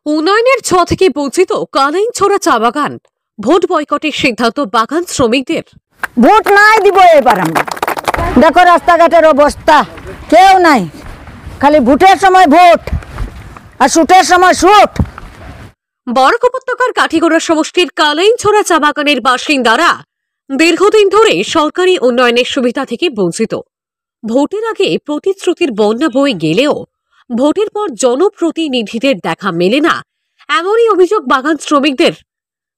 উন্নয়নের ছোঁয়া থেকে বঞ্চিত কালাইনছড়া চা বাগান, ভোট বয়কটের সিদ্ধান্ত বাগান শ্রমিকদের। ভোট নাই দিব এবার আমরা। দেখো রাস্তাঘাটের অবস্থা, কেউ নাই, খালি ভোটের সময় ভোট আর শুটের সময় শুট। বরাক উপত্যকার কাঠিগড়া সমষ্টির কালাইনছড়া চা বাগানের বাসিন্দারা দীর্ঘদিন ধরে সরকারি উন্নয়নের সুবিধা থেকে বঞ্চিত। ভোটের আগে প্রতিশ্রুতির বন্যা বয়ে গেলেও ভোটের পর জনপ্রতিনিধিদের দেখা মেলে না, এমনই অভিযোগ বাগান শ্রমিকদের।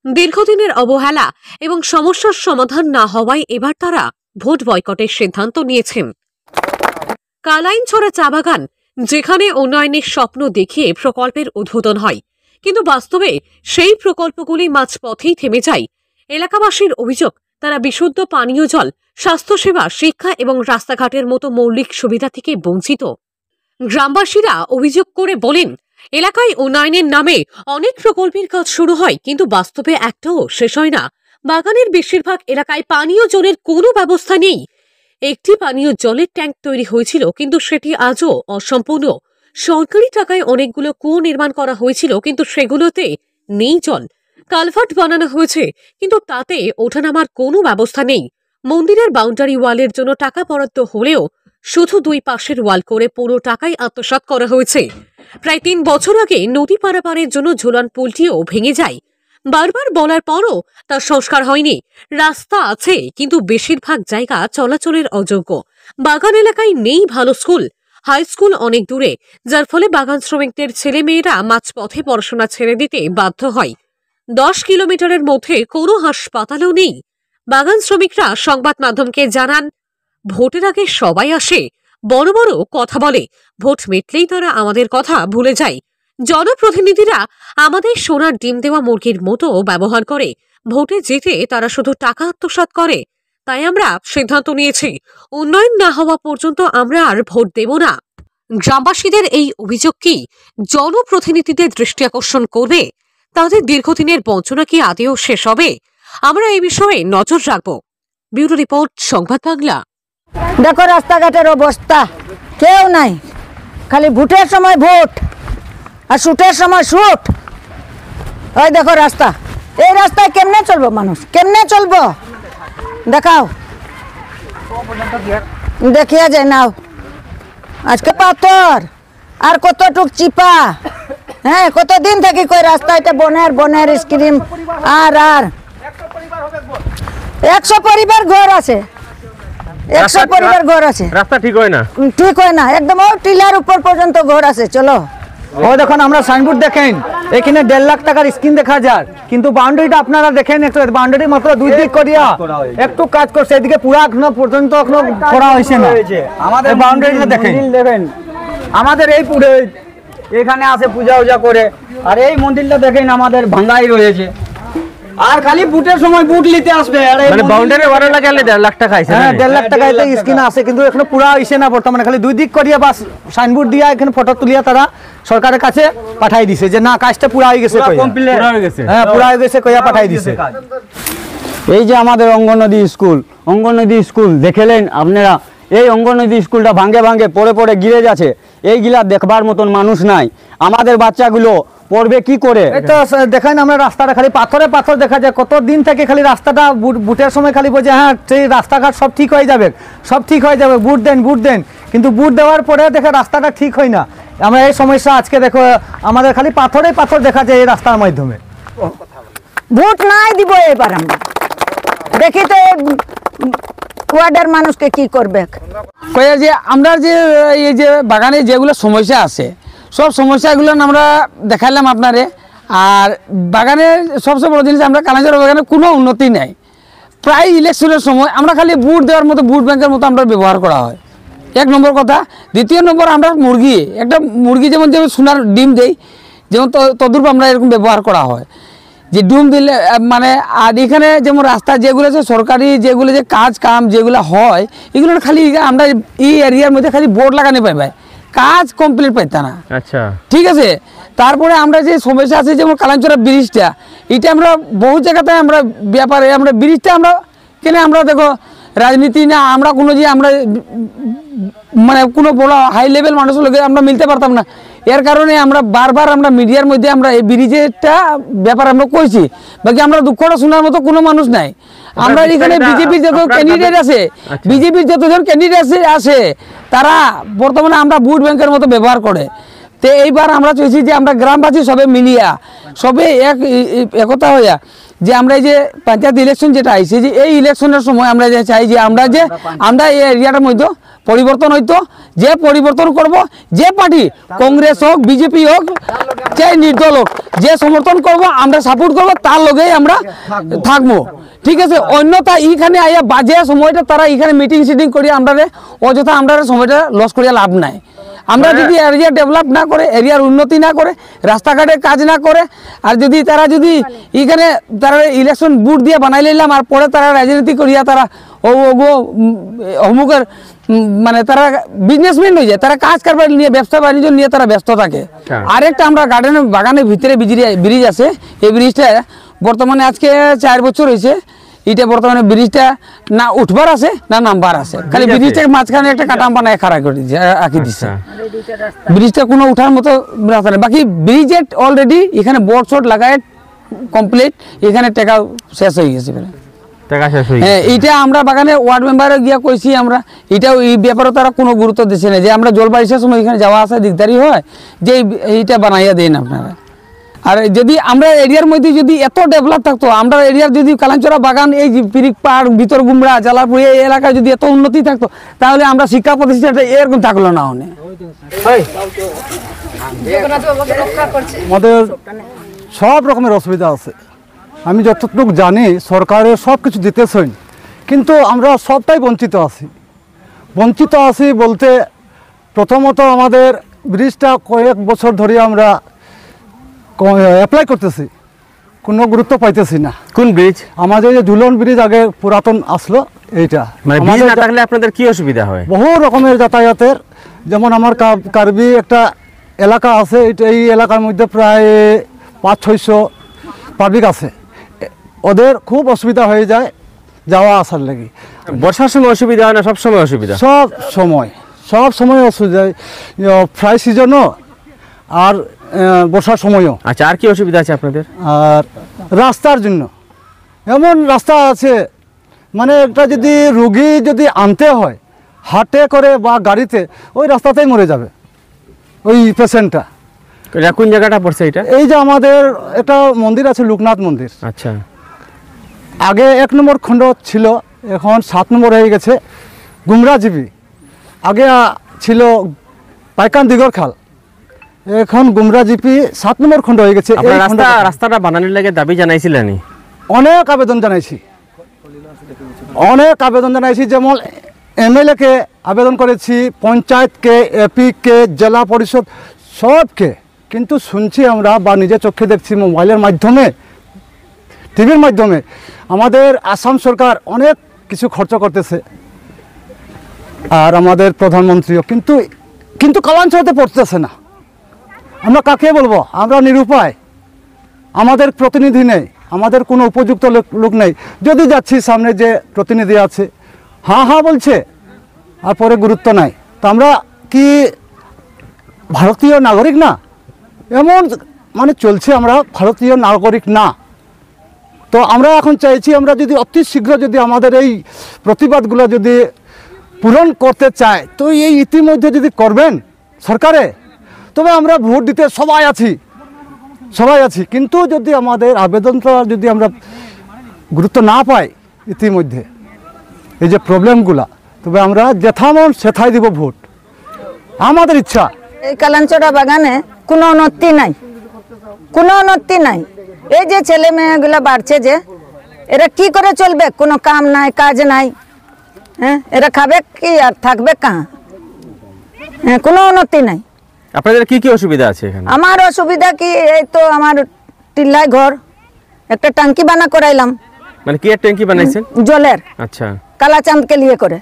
দীর্ঘদিনের অবহেলা এবং সমস্যার সমাধান না হওয়ায় এবার তারা ভোট বয়কটের সিদ্ধান্ত নিয়েছেন। কালাইনছড়া চা বাগান, যেখানে উন্নয়নের স্বপ্ন দেখিয়ে প্রকল্পের উদ্বোধন হয়, কিন্তু বাস্তবে সেই প্রকল্পগুলি মাঝপথেই থেমে যায়। এলাকাবাসীর অভিযোগ, তারা বিশুদ্ধ পানীয় জল, স্বাস্থ্যসেবা, শিক্ষা এবং রাস্তাঘাটের মতো মৌলিক সুবিধা থেকে বঞ্চিত। গ্রামবাসীরা অভিযোগ করে বলেন, এলাকায় উন্নয়নের নামে অনেক প্রকল্পের কাজ শুরু হয়, কিন্তু বাস্তবে একটাও শেষ হয় না। বাগানের বেশিরভাগ এলাকায় পানীয় জলের কোনো ব্যবস্থা নেই। একটি পানীয় জলের ট্যাঙ্ক তৈরি হয়েছিল, কিন্তু সেটি আজও অসম্পূর্ণ। সরকারি টাকায় অনেকগুলো কুয়ো নির্মাণ করা হয়েছিল, কিন্তু সেগুলোতে নেই জল। কালভার্ট বানানো হয়েছে, কিন্তু তাতে ওঠানামার কোনো ব্যবস্থা নেই। মন্দিরের বাউন্ডারি ওয়ালের জন্য টাকা বরাদ্দ হলেও শুধু দুই পাশের ওয়াল করে পুরো টাকাই আত্মসাৎ করা হয়েছে। প্রায় 3 বছর আগে নদী পারাপারের জন্য ঝুলন পুলটিও ভেঙে যায়। বারবার বলার পরও তার সংস্কার হয়নি। রাস্তা আছে, কিন্তু বেশিরভাগ জায়গা চলাচলের অযোগ্য। বাগান এলাকায় নেই ভালো স্কুল, হাই স্কুল অনেক দূরে, যার ফলে বাগান শ্রমিকদের ছেলে মেয়েরা মাঝপথে পড়াশোনা ছেড়ে দিতে বাধ্য হয়। 10 কিলোমিটারের মধ্যে কোনো হাসপাতালও নেই। বাগান শ্রমিকরা সংবাদ মাধ্যমকে জানান, ভোটের আগে সবাই আসে, বড় বড় কথা বলে, ভোট মিটলেই তারা আমাদের কথা ভুলে যায়। জনপ্রতিনিধিরা আমাদের সোনার ডিম দেওয়া মুরগির মতো ব্যবহার করে। ভোটে জিতে তারা শুধু টাকা আত্মসাৎ করে। তাই আমরা সিদ্ধান্ত নিয়েছি, উন্নয়ন না হওয়া পর্যন্ত আমরা আর ভোট দেব না। গ্রামবাসীদের এই অভিযোগ কি জনপ্রতিনিধিদের দৃষ্টি আকর্ষণ করবে? তাদের দীর্ঘদিনের বঞ্চনা কি আদেও শেষ হবে? আমরা এই বিষয়ে নজর রাখব। ব্যুরো রিপোর্ট, সংবাদ বাংলা। দেখো রাস্তাঘাটের অবস্থা, কেউ নাই, খালি ভোটের সময় ভোট আর শুটের সময় শুট। ওই দেখো রাস্তা, এই রাস্তায় কেমনে চলবো মানুষ, কেমনে চলবো? দেখাও, দেখিয়া যায় নাও। আজকে পাথর আর কতটুক চিপা, হ্যাঁ, কতদিন থেকে কই রাস্তা এটা বনের বনের স্ক্রিম। আর 100 পরিবার ঘর আছে, 100 পরিবার ঘর আছে। রাস্তা ঠিক হয় না, ঠিক হয় না একদম। ও টিলার উপর পর্যন্ত ঘর আছে। চলো, ও দেখুন, আমরা সাইনবোর্ড দেখেন, এখানে 1.5 লাখ টাকার স্কিম দেখা যায়, কিন্তু বাউন্ডারিটা আপনারা দেখেন, একটু বাউন্ডারি মাত্র 2 দিক করিয়া একটু কাজ করছে, এদিকে পুরা এখনো পর্যন্ত এখনো করা হয়েছে না। আমাদের বাউন্ডারিটা দেখেন, আমাদের এই পুরো এখানে আছে পূজা উজা করে, আর এই মন্দিরটা দেখেন আমাদের ভাঙ্গাই রয়েছে। আর খালি বুটের সময় বুট নিতে আসবে, মানে বাউন্ডারি ওয়ার লাগালে 1.5 লাখ টাকা আইছে। হ্যাঁ, 1.5 লাখ টাকা এতে স্কিম আছে, কিন্তু এখনো পুরা হইছে না বর্তমানে। খালি 2 দিক করিয়া বাস সাইনবোর্ড দিয়া এখানে ফটো তুলিয়া তারা সরকারের কাছে পাঠাই দিছে যে না, কাজটা পুরা হয়ে গেছে, পুরা হয়ে গেছে। হ্যাঁ, পুরা হয়ে গেছে কইয়া পাঠাই দিছে। এই যে আমাদের অঙ্গনদী স্কুল দেখলেন আপনারা, এই অঙ্গনদী স্কুলটা ভাঙে ভাঙে পড়ে পড়ে গিরে যাচ্ছে। এইগুলা দেখবার মতন মানুষ নাই। আমাদের বাচ্চাগুলো পড়বে কি করে? তো দেখেন আমরা রাস্তাটা খালি পাথরে পাথর দেখা যায়। কতদিন থেকে খালি রাস্তাটা বুটের সময় খালি বলছে হ্যাঁ সেই রাস্তাঘাট সব ঠিক হয়ে যাবে, সব ঠিক হয়ে যাবে, বুট দেন, কিন্তু বুট দেওয়ার পরে দেখে রাস্তাটা ঠিক হয় না। আমরা এই সমস্যা আজকে দেখো, আমাদের খালি পাথরে পাথর দেখা যায় এই রাস্তার মাধ্যমে। ভোট নাই দিব এবার আমরা। দেখি তো ওয়ার্ডের মানুষকে কি করবে। কয়ে যে আমরা যে এই যে বাগানে যেগুলো সমস্যা আছে, সব সমস্যাগুলো আমরা দেখালাম আপনারে। আর বাগানের সবচেয়ে বড় জিনিস, আমরা কালাইনছড়া বাগানে কোনো উন্নতি নেই। প্রায় ইলেকশনের সময় আমরা খালি বুট দেওয়ার মতো, বুট ব্যাংকের মতো আমরা ব্যবহার করা হয়, 1 নম্বর কথা। 2 নম্বর, আমরা মুরগি, একটা মুরগি যেমন সোনার ডিম দেই, যেমন তদ্রূপ আমরা এরকম ব্যবহার করা হয় যে ডিম দিলে মানে। আর এখানে যেমন রাস্তা যেগুলো আছে সরকারি, যেগুলো যে কাম যেগুলো হয়, এগুলো খালি আমরা এই এরিয়ার মধ্যে খালি বোর্ড লাগানো পাই, কাজ কমপ্লিট পাইতা না। আচ্ছা, ঠিক আছে। তারপরে আমরা যে সমস্যা আছে, যেমন কালাইনছড়া ব্রিজটা, এটা আমরা বহু জায়গাতে আমরা ব্যাপারে আমরা ব্রিজটা আমরা কেন, আমরা দেখো রাজনীতি না, আমরা কোনো যে আমরা মানে কোনো বড় হাই লেভেল মানুষের লোকে আমরা মিলতে পারতাম না। এর কারণে আমরা বারবার আমরা মিডিয়ার মধ্যে আমরা এই ব্রিজেরটা ব্যাপার আমরা কইছি, বাকি আমরা দুঃখটা শোনার মতো কোনো মানুষ নাই। আমরা এখানে বিজেপির যত ক্যান্ডিডেট আছে, বিজেপির যতজন ক্যান্ডিডেট আছে তারা বর্তমানে আমরা ভোট ব্যাংকের মতো ব্যবহার করে। তো এইবার আমরা চাইছি যে আমরা গ্রামবাসী সবে মিলিয়া সবে একতা হইয়া যে আমরা এই যে পঞ্চায়েত ইলেকশন যেটা আইছে, যে এই ইলেকশনের সময় আমরা যে চাই যে আমরা এই এরিয়াটার মধ্যে পরিবর্তন হইতো, যে পরিবর্তন করব, যে পার্টি কংগ্রেস হোক বিজেপি হোক চাই নির্দল হোক, যে সমর্থন করব আমরা সাপোর্ট করব, তার লগেই আমরা থাকবো। ঠিক আছে, অন্যথা এইখানে আইয়া বাজে সময়টা তারা এখানে মিটিং সিটিং করি আমরা অযথা আমরা সময়টা লস করিয়া লাভ নাই। আমরা যদি এরিয়া ডেভেলপ না করে, এরিয়ার উন্নতি না করে, রাস্তাঘাটের কাজ না করে, আর যদি তারা যদি এখানে তারা ইলেকশন বুট দিয়ে বানাই নিলাম আর পরে তারা রাজনীতি করিয়া তারা অমুকের মানে তারা বিজনেসম্যান হয়ে যায়, তারা কাজ কারবার নিয়ে ব্যবসা বাণিজ্য নিয়ে তারা ব্যস্ত থাকে। আরেকটা আমরা বাগানের ভিতরে ব্রিজ আছে, এই ব্রিজটা বর্তমানে আজকে 4 বছর হয়েছে, এটা বর্তমানে ব্রিজটা না উঠবার আছে না নামবার আছে, খালি ব্রিজটার মাঝখানে একটা কাটাম বানায় খাড়া করে দিচ্ছে, আঁকি দিচ্ছে। ব্রিজটা কোনো উঠার মতো রাস্তা নেই, বাকি ব্রিজের অলরেডি এখানে বোর্ড শট লাগায় কমপ্লিট, এখানে টাকা শেষ হয়ে গেছে। হ্যাঁ, এইটা আমরা বাগানে ওয়ার্ড মেম্বারে গিয়া কইছি, আমরা এটাও এই ব্যাপারে তারা কোনো গুরুত্ব দিচ্ছে না, যে আমরা জলবায়ুর সময় এখানে যাওয়া আসা দিকদারি হয়, যে এইটা বানাইয়া দেন আপনারা। আর যদি আমরা এরিয়ার মধ্যে যদি এত ডেভেলপ থাকতো, আমরা এরিয়ার যদি কালাঞ্চরা বাগান, এই পিরিক পাহাড়, ভিতর গুমরা, জালালপুর এই এলাকায় যদি এত উন্নতি থাকতো, তাহলে আমরা শিক্ষা প্রতিষ্ঠানটা এরকম থাকলো না। আমাদের সব রকমের অসুবিধা আছে, আমি যতটুকু জানি সরকারের সব কিছু দিতেছেন, কিন্তু আমরা সবটাই বঞ্চিত আছি বলতে প্রথমত আমাদের ব্রিজটা কয়েক বছর ধরে আমরা অ্যাপ্লাই করতেছি, কোনো গুরুত্ব পাইতেছি না। কোন ব্রিজ? আমাদের যে ঝুলন ব্রিজ আগে পুরাতন আসলো, এইটা মানে ব্রিজ না থাকলে আপনাদের কি অসুবিধা হয়? বহু রকমের যাতায়াতের, যেমন আমার কার্বি একটা এলাকা আছে, এই এলাকার মধ্যে প্রায় 500-600 পাবলিক আছে, ওদের খুব অসুবিধা হয়ে যায় যাওয়া আসার লাগি। বর্ষার সময় অসুবিধা হয় না? সব সময় অসুবিধা? সব সময় অসুবিধা, ফ্রাই সিজনও আর বর্ষার সময়ও। আচ্ছা, আর কি অসুবিধা আছে আপনাদের? আর রাস্তার জন্য এমন রাস্তা আছে, মানে একটা যদি রুগী যদি আনতে হয় হাটে করে বা গাড়িতে, ওই রাস্তাতেই মরে যাবে ওই পেশেন্টটা। কোন জায়গাটা পড়ছে এটা? এই যে আমাদের একটা মন্দির আছে, লোকনাথ মন্দির। আচ্ছা, আগে 1 নম্বর খণ্ড ছিল, এখন 7 নম্বর হয়ে গেছে। গুমরাজীবী আগে ছিল পাইকান দিগর খাল, এখন গুমরাজীবী 7 নম্বর খণ্ড হয়ে গেছে। রাস্তাটা বানানোর লাগে দাবি জানাইছিলেন? অনেক আবেদন জানাইছি, যেমন MLA কে আবেদন করেছি, পঞ্চায়েতকে, এপিকে, জেলা পরিষদ সবকে, কিন্তু শুনছি আমরা বা নিজে চোখে দেখছি মোবাইলের মাধ্যমে, টিভির মাধ্যমে, আমাদের আসাম সরকার অনেক কিছু খরচ করতেছে আর আমাদের প্রধানমন্ত্রীও, কিন্তু কালাঞ্চতে পড়তেছে না। আমরা কাকে বলবো? আমরা নিরুপায়, আমাদের প্রতিনিধি নেই, আমাদের কোনো উপযুক্ত লোক নেই। যদি যাচ্ছি সামনে যে প্রতিনিধি আছে, হ্যাঁ বলছে আর পরে গুরুত্ব নাই, তো আমরা কি ভারতীয় নাগরিক না? এমন মানে চলছে, আমরা ভারতীয় নাগরিক না। তো আমরা এখন চাইছি, আমরা যদি অতি শীঘ্র যদি আমাদের এই প্রতিবাদগুলো যদি পূরণ করতে চায়, তো এই ইতিমধ্যে যদি করবেন সরকারে, তবে আমরা ভোট দিতে সবাই আছি। কিন্তু যদি আমাদের আবেদনটা যদি আমরা গুরুত্ব না পাই ইতিমধ্যে, এই যে প্রবলেমগুলা, তবে আমরা যথামন সেথায় দিব ভোট, আমাদের ইচ্ছা। এই কালাঞ্চরা বাগানে কোনো উন্নতি নাই, এই যে ছেলে মেয়েগুলো বাড়ছে, যে এরা কি করে চলবে? কোনো কাম নাই, কাজ নাই, হ্যাঁ, এরা খাবে কি আর থাকবে কাহা? হ্যাঁ, কোনো উন্নতি নাই। আপনাদের কি কি অসুবিধা আছে এখানে? আমার অসুবিধা কি, এই তো আমার টিল্লাই ঘর, একটা ট্যাঙ্কি বানা করাইলাম। মানে কি ট্যাঙ্কি বানাইছেন? জলের। আচ্ছা, কালাচাঁদকে লিয়ে করে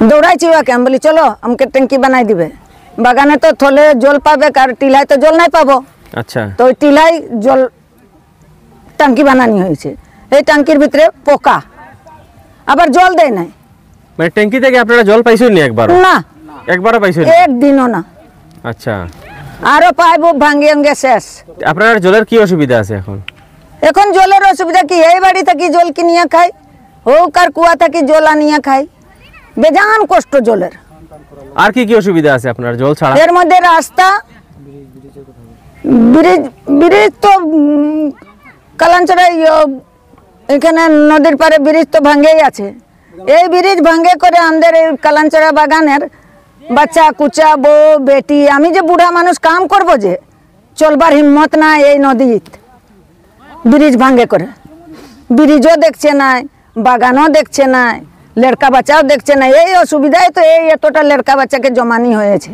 দৌড়াইছি ওকে, আমি বলি চলো আমাকে ট্যাঙ্কি বানাই দিবে। বাগানে তো থলে জল পাবে, আর টিলায় তো জল নাই পাবো। আচ্ছা, তো ওই টিলাই জল ট্যাঙ্কি বানানি হয়েছে। এই ট্যাঙ্কির ভিতরে পোকা, আবার জল দেয় নাই। মানে ট্যাঙ্কি থেকে আপনারা জল পাইছেন নি একবার? না, একবারও পাইছেন? একদিনও না। আচ্ছা, আরো পাইব ভাঙ্গে ভাঙ্গে শেষ। আপনার জলের কি অসুবিধা আছে এখন? এখন জলের অসুবিধা কি, এই বাড়ি থেকে জল কিনিয়া খাই, হোক আর কুয়া থেকে জল আনিয়া খাই, বেজান কষ্ট জলের। আর কি কি অসুবিধা আছে আপনার জল ছাড়া? এর মধ্যে রাস্তা, ব্রিজ ব্রিজ তো কালাঞ্চরা এখানে নদীর পারে ব্রিজ তো ভাঙ্গেই আছে। এই ব্রিজ ভাঙ্গে করে আমাদের এই কালাঞ্চরা বাগানের বাচ্চা কুচা বউ বেটি, আমি যে বুড়া মানুষ কাম করব যে চলবার হিম্মত না এই নদীত, ব্রিজ ভাঙ্গে করে। ব্রিজও দেখছে না, বাগানও দেখছে না, লড়কা বাচ্চাও দেখছে না। এই অসুবিধায় তো এই এতটা লড়কা বাচ্চাকে জমানি হয়েছে।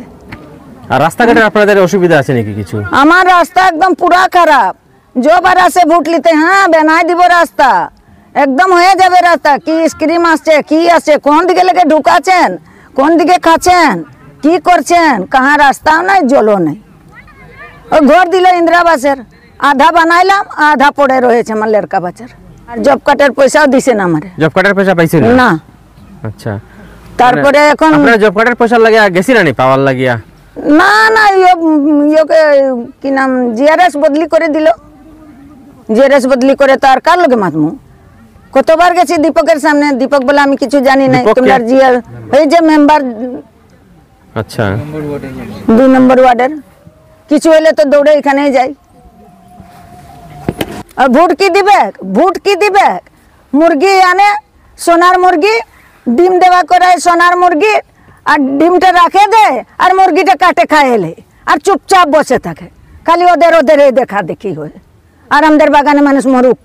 আর রাস্তাঘাটে আপনাদের অসুবিধা আছে নাকি কিছু? আমার রাস্তা একদম পুরা খারাপ। যবার আসে ভোট লিতে, হ্যাঁ বানাই দিব রাস্তা, একদম হয়ে যাবে রাস্তা। কি স্কিম আসছে, কি আসছে, কোন দিকে লেগে ঢুকাচ্ছেন, কোন দিকে খাচ্ছেন, কি করছেন, কাহা রাস্তাও নাই জলও নাই। ও ঘর দিল ইন্দিরাবাসের, আধা বানাইলাম আধা পড়ে রয়েছে আমার লড়কা বাচ্চার। আর জব কার্ডের পয়সাও দিছে না আমারে। জব কার্ডের পয়সা পাইছেন না। আচ্ছা, তারপরে এখন আপনারা জব কার্ডের পয়সা লাগিয়া গেছিলেন নি পাওয়ার লাগিয়া? না না, ইয়োকে কি নাম জিআরএস বদলি করে দিল। জিআরএস বদলি করে তো আর কার লগে মাতমু। কতবার গেছি দীপকের সামনে, দীপক বলে আমি কিছু জানি না। দীপক কে? তোমরা জিআর এই যে মেম্বার আচ্ছা, 2 নম্বর ওয়ার্ডের, কিছু হলে তো দৌড়ে এখানেই যাই। আর ভোট কি দিবে, ভোট কি দিবে? মুরগি আনে, সোনার মুরগি, ডিম দেওয়া করে সোনার মুরগি, আর ডিমটা রাখে দেয় আর মুরগিটা কাটে খায় এলে, আর চুপচাপ বসে থাকে। খালি ওদের ওদের এই দেখা দেখি হয়। আর আমাদের বাগানে মানুষ মরুক।